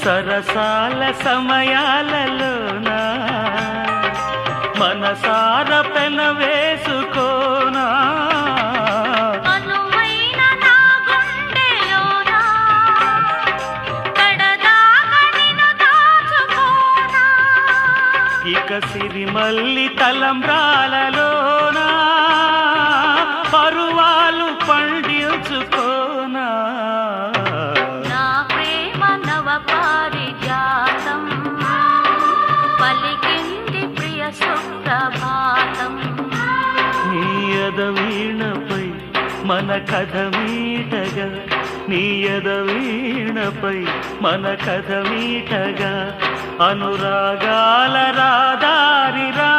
సరసాల సమయాలలోన మనసార పెన వేసుకోనా అనువైన నా గుండెలోనా కడదాకా నిన్ను దాచుకోనా ఇక సిరిమల్లి తలంబ్రాలలోనా పరువాలు పండించుకోనా నా ప్రేమ నవ పారిజాతం పలికింది ప్రియ సుప్రభాతం నీయద వీణపై మన కథ మీటగా నీయద వీణపై మన కథ మీటగా అనురాగాల రాదారి రా